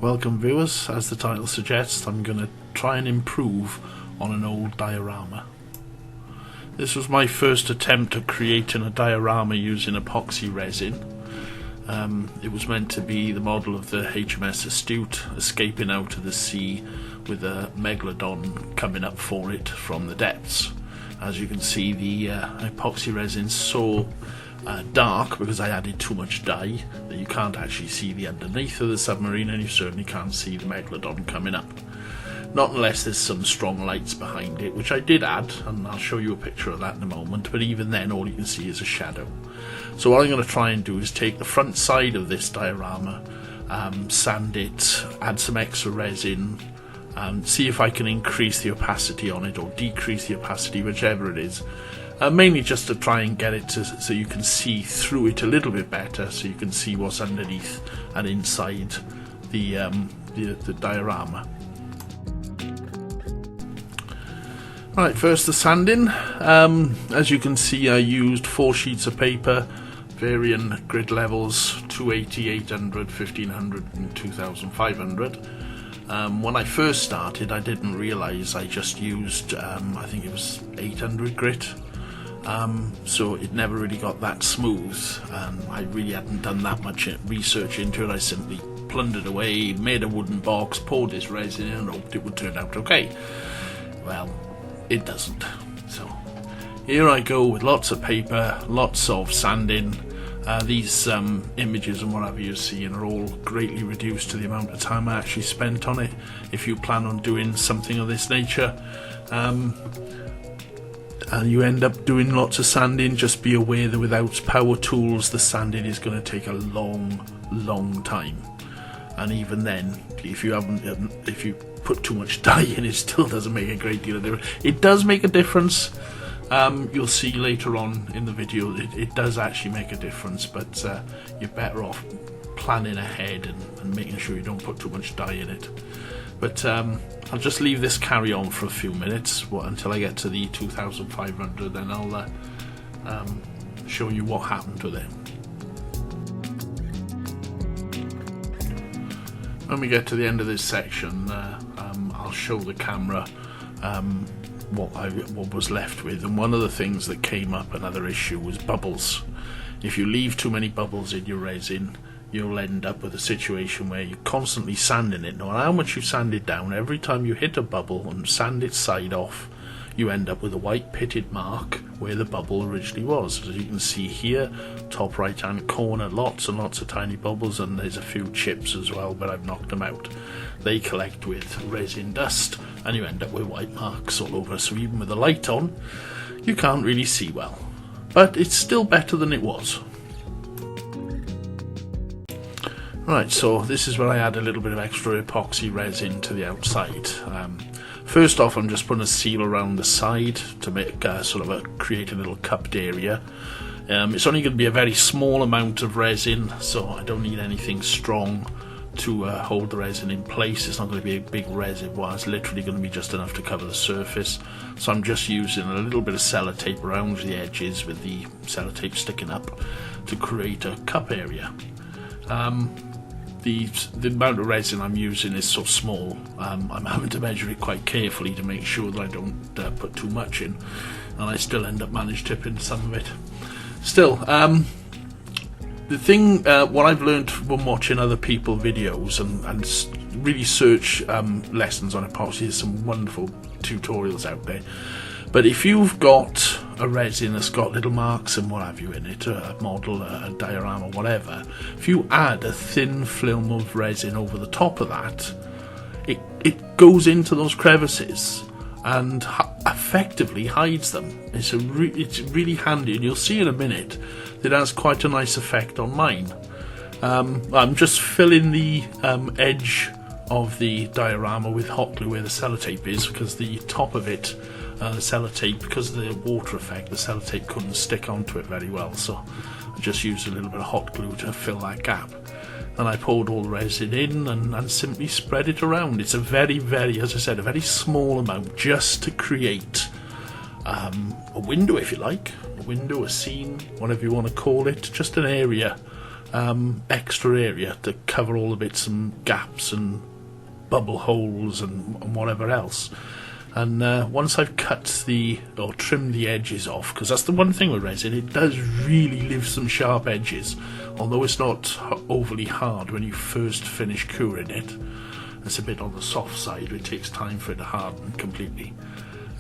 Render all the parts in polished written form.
Welcome viewers, as the title suggests, I'm going to try and improve on an old diorama. This was my first attempt at creating a diorama using epoxy resin. It was meant to be the model of the HMS Astute escaping out of the sea with a megalodon coming up for it from the depths. As you can see, the epoxy resin's so dark because I added too much dye that you can't actually see the underneath of the submarine, and you certainly can't see the megalodon coming up. Not unless there's some strong lights behind it, which I did add, and I'll show you a picture of that in a moment, but even then all you can see is a shadow. So what I'm going to try and do is take the front side of this diorama, sand it, add some extra resin, see if I can increase the opacity on it or decrease the opacity, whichever it is. Mainly just to try and get it so you can see through it a little bit better, so you can see what's underneath and inside the diorama. Right, first the sanding. As you can see, I used 4 sheets of paper, varying grid levels: 280, 800, 1500 and 2500. When I first started, I didn't realise I just used, I think it was 800 grit. So it never really got that smooth, and I really hadn't done that much research into it. I simply plundered away, made a wooden box, poured this resin in and hoped it would turn out okay. Well, it doesn't. So here I go with lots of paper, lots of sanding. These images and whatever you're seeing are all greatly reduced to the amount of time I actually spent on it. If you plan on doing something of this nature, and you end up doing lots of sanding, just be aware that without power tools the sanding is going to take a long time. And even then, if you put too much dye in, it still doesn't make a great deal of difference. It does make a difference. You'll see later on in the video it does actually make a difference, but you're better off planning ahead and making sure you don't put too much dye in it. But I'll just leave this carry on for a few minutes until I get to the 2500, then I'll show you what happened with it. When we get to the end of this section, I'll show the camera what was left with, and one of the things that came up, another issue, was bubbles. If you leave too many bubbles in your resin, you'll end up with a situation where you're constantly sanding it. No matter how much you sand it down, every time you hit a bubble and sand its side off, you end up with a white pitted mark where the bubble originally was. As you can see here, top right hand corner, lots and lots of tiny bubbles, and there's a few chips as well, but I've knocked them out. They collect with resin dust and you end up with white marks all over, so even with the light on you can't really see well, but it's still better than it was. Right, so this is where I add a little bit of extra epoxy resin to the outside. First off, I'm just putting a seal around the side to make create a little cupped area. It's only going to be a very small amount of resin, so I don't need anything strong to hold the resin in place. It's not going to be a big reservoir, it's literally going to be just enough to cover the surface. So I'm just using a little bit of sellotape around the edges with the sellotape sticking up to create a cup area. The amount of resin I'm using is so small, I'm having to measure it quite carefully to make sure that I don't put too much in, and I still end up manage tipping some of it. Still, the thing, what I've learned when watching other people's videos and really search lessons on epoxy, there's some wonderful tutorials out there. But if you've got a resin that's got little marks and what have you in it, a model, a diorama, whatever, if you add a thin film of resin over the top of that, it goes into those crevices and effectively hides them. It's really handy, and you'll see in a minute that it has quite a nice effect on mine. I'm just filling the edge of the diorama with hot glue where the sellotape is, because the top of it, the sellotape, because of the water effect, the sellotape couldn't stick onto it very well, so I just used a little bit of hot glue to fill that gap. And I poured all the resin in and simply spread it around. It's a very, as I said, a very small amount, just to create a window, if you like, a window, a scene, whatever you want to call it, just an area extra area to cover all the bits and gaps and bubble holes and whatever else. And once I've cut or trimmed the edges off, because that's the one thing with resin, it does really leave some sharp edges, although it's not overly hard when you first finish curing it. It's a bit on the soft side, it takes time for it to harden completely.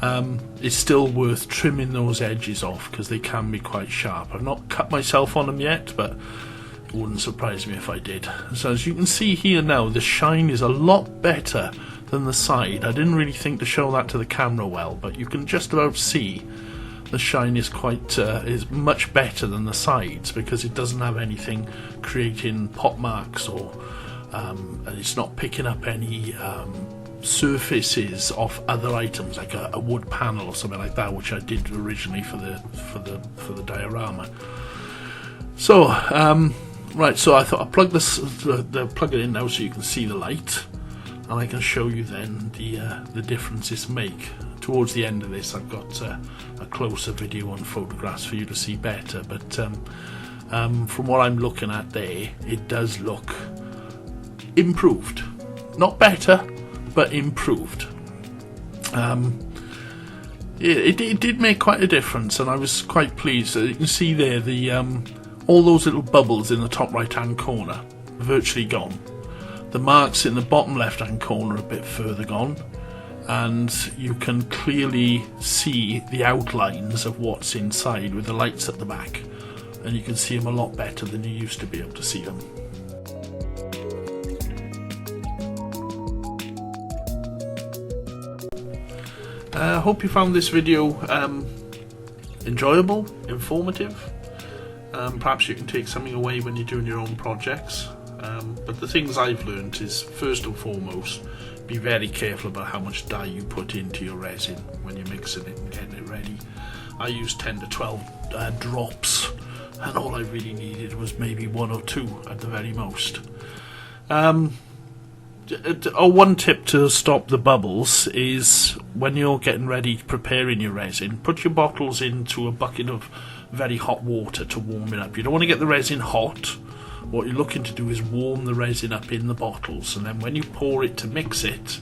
It's still worth trimming those edges off because they can be quite sharp. I've not cut myself on them yet, but it wouldn't surprise me if I did. So as you can see here now, the shine is a lot better than the side. I didn't really think to show that to the camera well, but you can just about see the shine is is much better than the sides because it doesn't have anything creating pot marks or and it's not picking up any surfaces of other items like a wood panel or something like that, which I did originally for the diorama. So right, so I thought I'd plug plug it in now so you can see the light, and I can show you then the differences make. Towards the end of this I've got a closer video on photographs for you to see better, but from what I'm looking at there, it does look improved. Not better, but improved. It did make quite a difference, and I was quite pleased. So you can see there all those little bubbles in the top right hand corner virtually gone. The marks in the bottom left hand corner are a bit further gone, and you can clearly see the outlines of what's inside with the lights at the back, and you can see them a lot better than you used to be able to see them. I hope you found this video enjoyable, informative. Perhaps you can take something away when you're doing your own projects. But the things I've learned is, first and foremost, be very careful about how much dye you put into your resin when you're mixing it and getting it ready. I used 10 to 12 drops, and all I really needed was maybe 1 or 2 at the very most. One tip to stop the bubbles is when you're getting ready preparing your resin, put your bottles into a bucket of very hot water to warm it up. You don't want to get the resin hot. What you're looking to do is warm the resin up in the bottles, and then when you pour it to mix it,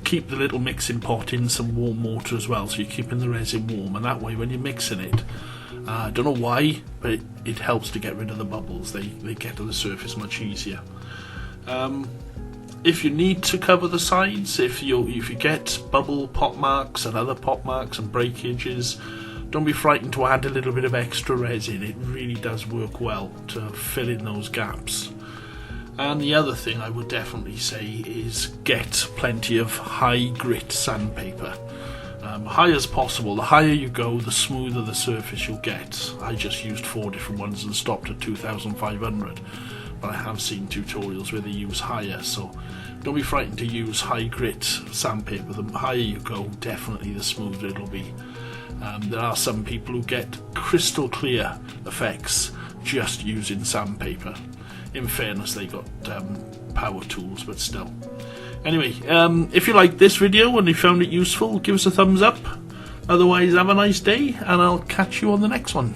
keep the little mixing pot in some warm water as well, so you're keeping the resin warm, and that way when you're mixing it, I don't know why, but it helps to get rid of the bubbles. They get to the surface much easier. If you need to cover the sides, if you get bubble pot marks and other pot marks and breakages, don't be frightened to add a little bit of extra resin. It really does work well to fill in those gaps. And the other thing I would definitely say is get plenty of high grit sandpaper. High as possible. The higher you go, the smoother the surface you'll get. I just used 4 different ones and stopped at 2500. But I have seen tutorials where they use higher, so don't be frightened to use high grit sandpaper. The higher you go, definitely the smoother it'll be. There are some people who get crystal clear effects just using sandpaper. In fairness, they got power tools, but still. Anyway, if you liked this video and you found it useful, give us a thumbs up. Otherwise, have a nice day, and I'll catch you on the next one.